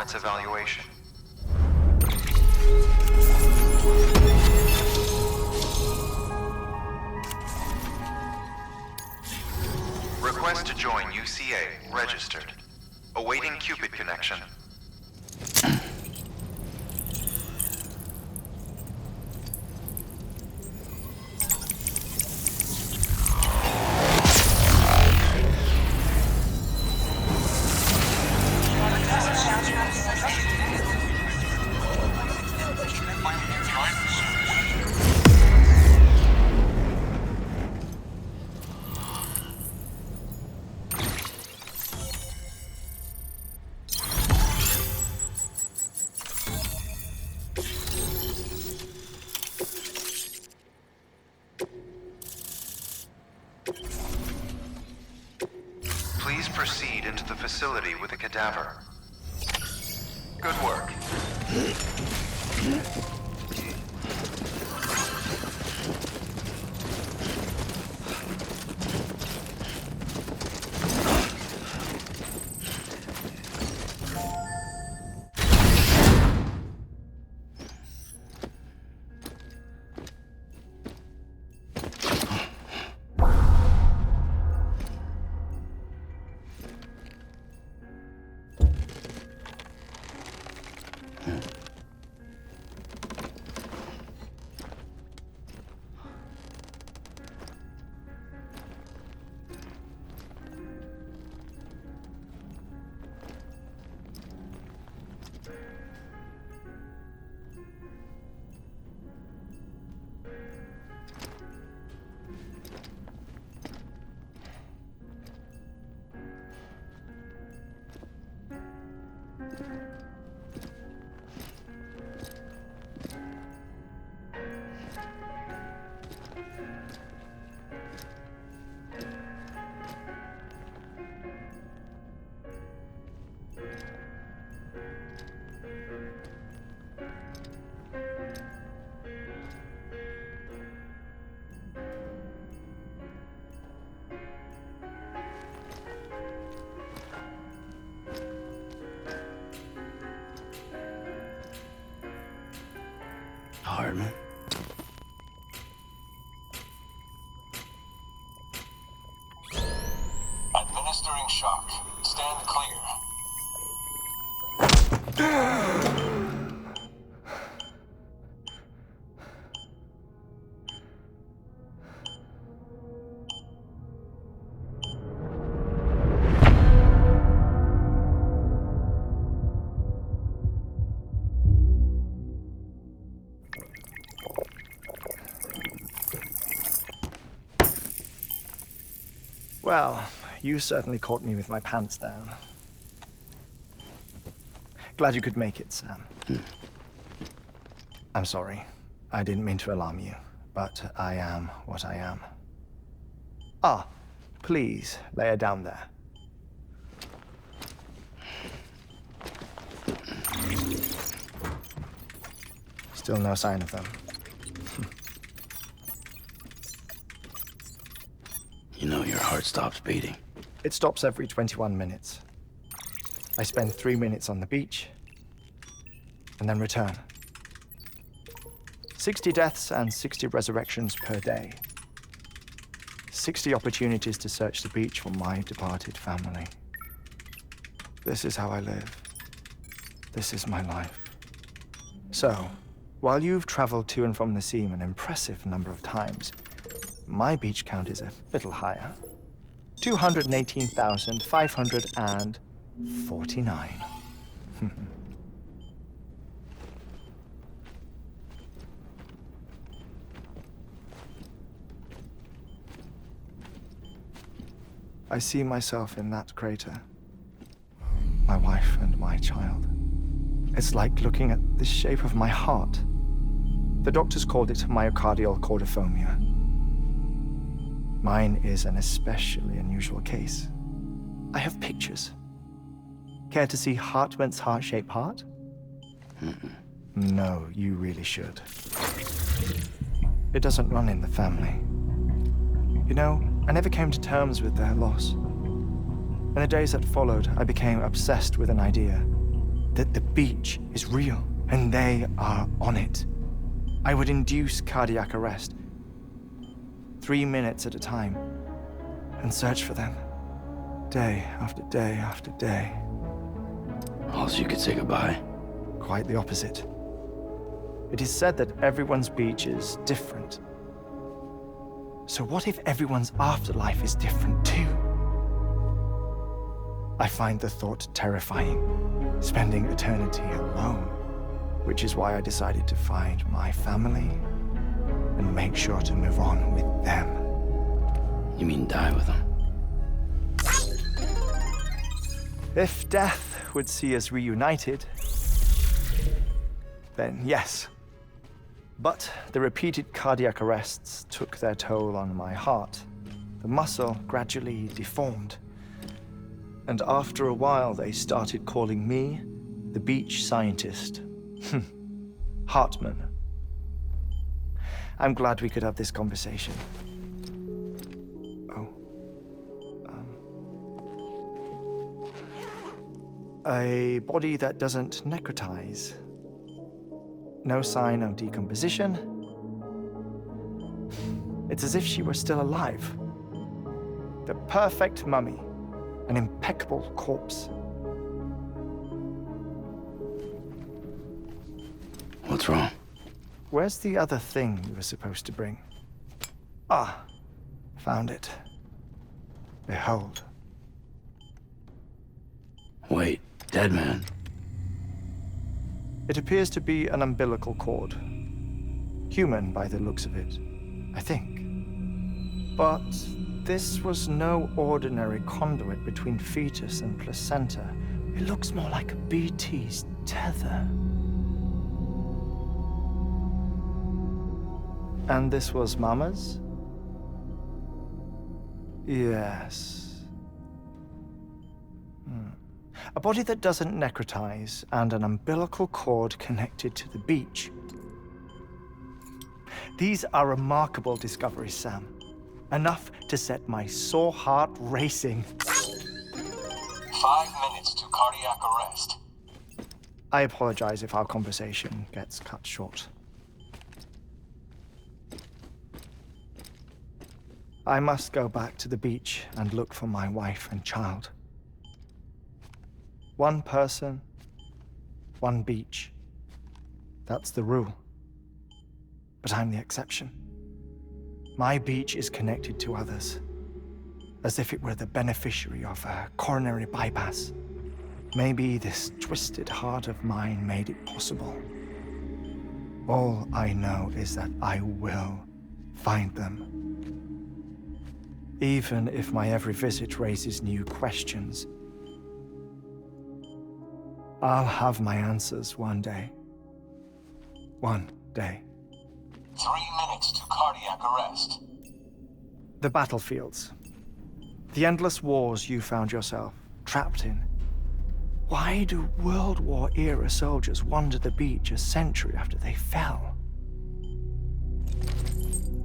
its evaluation. Request to join UCA. Registered. Awaiting Cupid connection. Please proceed into the facility with a cadaver. Good work. Heartman. Administering shock. Stand clear. Well, you certainly caught me with my pants down. Glad you could make it, Sam. I'm sorry. I didn't mean to alarm you, but I am what I am. Ah, please, lay her down there. Still no sign of them. You know your heart stops beating. It stops every 21 minutes. I spend 3 minutes on the beach, and then return. 60 deaths and 60 resurrections per day. 60 opportunities to search the beach for my departed family. This is how I live. This is my life. So, while you've traveled to and from the scene an impressive number of times, my beach count is a little higher. 218,549. I see myself in that crater. My wife and my child. It's like looking at the shape of my heart. The doctors called it myocardial cordiformia. Mine is an especially unusual case. I have pictures. Care to see Heartman's heart-shaped heart? No, you really should. It doesn't run in the family. You know, I never came to terms with their loss. In the days that followed, I became obsessed with an idea. that the beach is real and they are on it, I would induce cardiac arrest, 3 minutes at a time, and search for them, day after day after day. Also, you could say goodbye. Quite the opposite. It is said that everyone's beach is different. So what if everyone's afterlife is different too? I find the thought terrifying, spending eternity alone, which is why I decided to find my family and make sure to move on with them. You mean die with them? If death would see us reunited, then yes. But the repeated cardiac arrests took their toll on my heart. The muscle gradually deformed. And after a while, they started calling me the beach scientist. Heartman. I'm glad we could have this conversation. Oh. A body that doesn't necrotize. No sign of decomposition. It's as if she were still alive. The perfect mummy. An impeccable corpse. What's wrong? Where's the other thing you were supposed to bring? Ah, found it. Behold. Wait, dead man? It appears to be an umbilical cord. Human by the looks of it, I think. But this was no ordinary conduit between fetus and placenta. It looks more like a BT's tether. And this was Mama's? Yes. A body that doesn't necrotize and an umbilical cord connected to the beach. These are remarkable discoveries, Sam. Enough to set my sore heart racing. 5 minutes to cardiac arrest. I apologize if our conversation gets cut short. I must go back to the beach and look for my wife and child. One person, one beach. That's the rule. But I'm the exception. My beach is connected to others, as if it were the beneficiary of a coronary bypass. Maybe this twisted heart of mine made it possible. All I know is that I will find them. Even if my every visit raises new questions, I'll have my answers one day. One day. 3 minutes to cardiac arrest. The battlefields. The endless wars you found yourself trapped in. Why do World War-era soldiers wander the beach a century after they fell?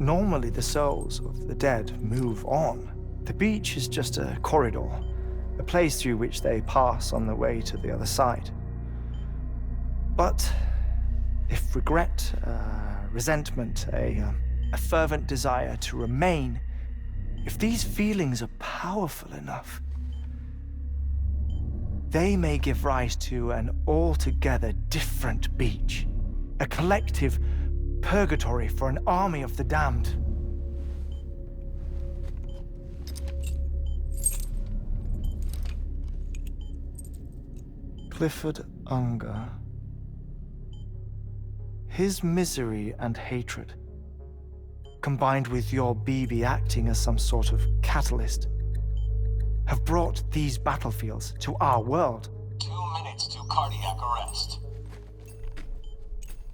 Normally, the souls of the dead move on. The beach is just a corridor, a place through which they pass on the way to the other side. But if regret, resentment, a fervent desire to remain, if these feelings are powerful enough, they may give rise to an altogether different beach, a collective purgatory for an army of the damned. Clifford Unger. His misery and hatred, combined with your BB acting as some sort of catalyst, have brought these battlefields to our world. 2 minutes to cardiac arrest.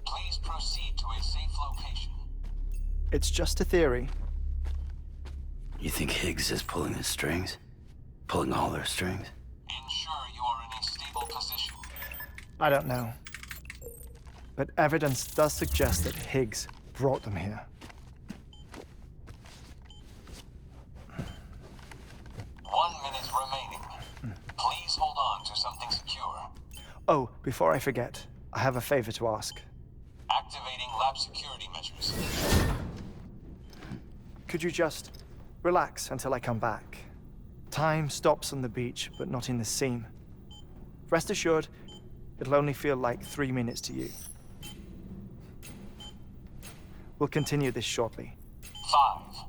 Please proceed to a safe location. It's just a theory. You think Higgs is pulling his strings? Pulling all their strings? Ensure you are in a stable position. I don't know. But evidence does suggest that Higgs brought them here. 1 minute remaining. Please hold on to something secure. Oh, before I forget, I have a favor to ask. Activating lab security measures. Could you just relax until I come back? Time stops on the beach, but not in the scene. Rest assured, it'll only feel like 3 minutes to you. We'll continue this shortly. 5,